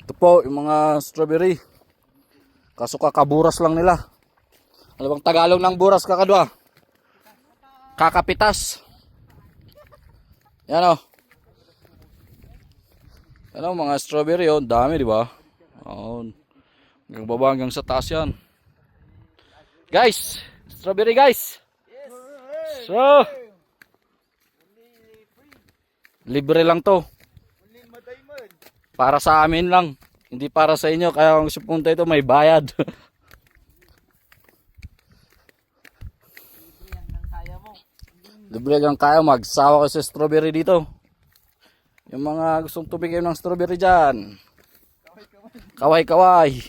Ito po yung mga strawberry. Kaso kakaburas lang nila. Ano bang Tagalog ng buras kakadwa? Kakapitas. Yan o. Yan o mga strawberry o. Dami di ba? Oh, hanggang baba hanggang sa taas yan. Guys, strawberry guys. So, libre lang to. Para sa amin lang. Hindi para sa inyo. Kaya kung supunta ito may bayad. Libre lang kaya magsawa ko sa strawberry dito. Yung mga gustong tumigim ng strawberry dyan. Kaway kaway.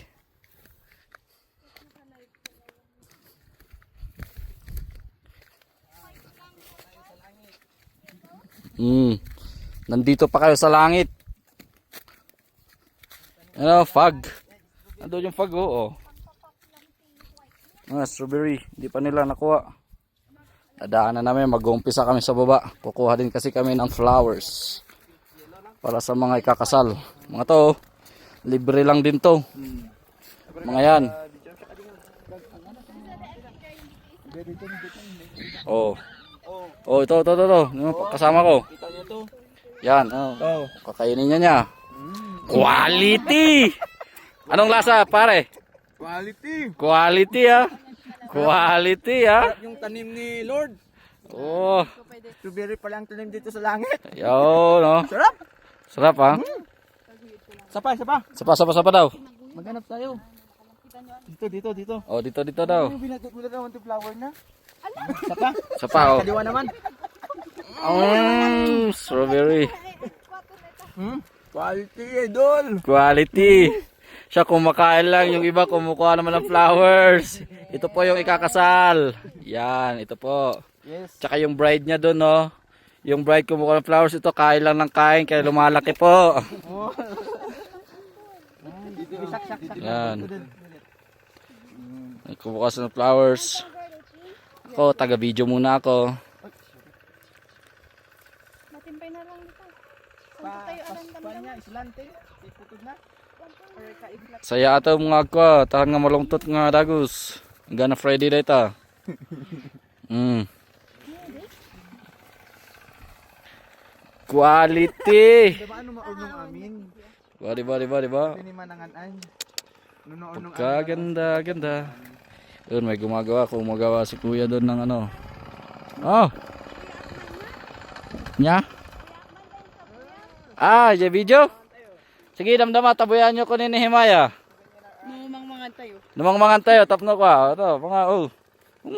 Nandito pa kayo sa langit. Ano, fog. Ando yung fog oh. Strawberry, hindi pa nila nakuha. Dadaanan namin, mag-uumpisa kami sa baba. Kukuha din kasi kami ng flowers para sa mga ikakasal. Mga to, libre lang din to. Mga yan. Oh. Oh, ito. Kasama ko. Yan, oh. Kakainin niya. Quality! Anong lasa, pare? Quality ah. Quality ah. Yung tanim ni Lord. Oh. Strawberry pa lang tanim dito sa langit. Yo, no. Sarap. Sarap ah. Sapa daw. Maghanap tayo. Dito. Oh, dito daw. Binatot mo na naman yung flower na. Sapa oh. Kaliwa naman. Strawberry. Quality idol. Quality. Siya kumakain lang, yung iba kumukuha naman ng flowers. Ito po yung ikakasal. Yan, ito po. Yes. Tsaka yung bride niya doon, no. Yung bride kumukuha ng flowers, ito kain lang ng kain, kaya lumalaki po. Yan. Kumukuha ng flowers. Ako, taga-video muna ako. Matimpay na lang dito. Islante. Iputod na. Saya ato mga kwa, tahan nga malungtot nga dagus. Gana Friday data. Quality. Ano maunong amin? Di ba? Pinimanangan. Nunoon Ganda. Yun, may gumagawa si kuya doon ng ano. Oh. Nya? Yung video? Sige, damdama, tabuyan nyo ko ni Himaya. Numangmangan tayo, tapno ka. Ito, mga,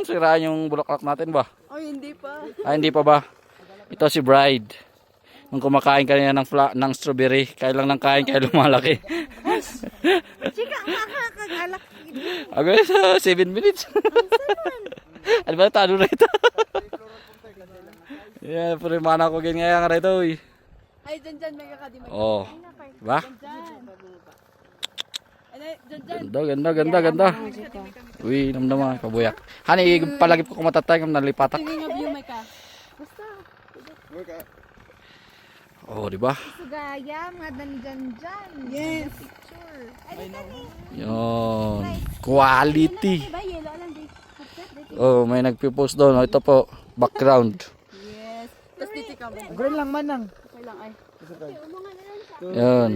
siraan yung bulaklak natin ba? Hindi pa. Hindi pa ba? Ito si bride. Nung kumakain kanina ng strawberry, kaya lang ng kain, kaya lumalaki. Chika, kagalak. Okay, so 7 minutes. Ano ba, tano na ito? Yeah, pero mana ko ganyan nga rito. Ay, dyan, may kakadimay. Oh. Ba? Ganda. Uy, namdama, pabuyak. Hani, palagi po kumatatay ng nalipatak. Tingin nga view, may ka. Basta. Oh, di ba? Sugaya, mga dyan. Yes. Picture. Ay, Yon. Quality. ba, yellow lang dito. Oh, may nagpi-post doon. Ito po, background. Yes. Tapos dito ka mo. Green lang manang. Okay lang ay. Yan.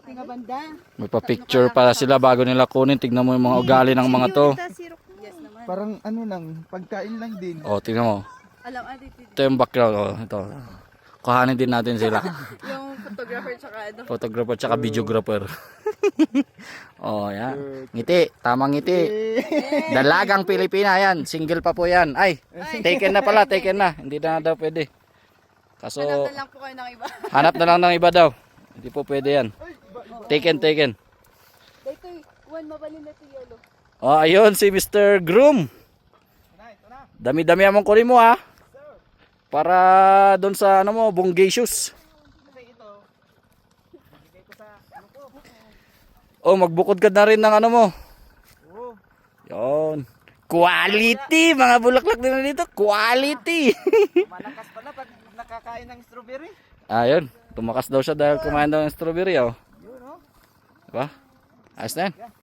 Tingnan banda. May pa-picture para sila bago nila kunin. Tignan mo yung mga ugali ng mga to. Yes naman. Parang ano lang, pagkain lang din. Oh, tingnan mo. Alam, dito. Ito yung background. Oh, ito. Kuhanin din natin sila. Yung photographer tsaka ano. Photographer tsaka videographer. Oh, yan. Ngiti. Tamang ngiti. Dalagang Pilipina yan. Single pa po yan. Ay, taken na pala. Taken na. Hindi na daw pwede. Kaso, Hanap na lang po kayo ng iba. hanap na lang ng iba daw. Hindi po pwede yan. Taken. Dito, one mabalin na si Yolo. Oh, ayun si Mr. Groom. Dami-dami among kunin mo ha. Para doon sa ano mo, Bongacious. Oh, magbukod ka na rin ng ano mo. Yon. Quality, mga bulaklak din dito. Quality. Malakas pala pag nakakain ng strawberry. Ayun. Tumakas daw siya dahil kumain daw ng strawberry, oh. Yun, oh. Diba? Ayos na yan.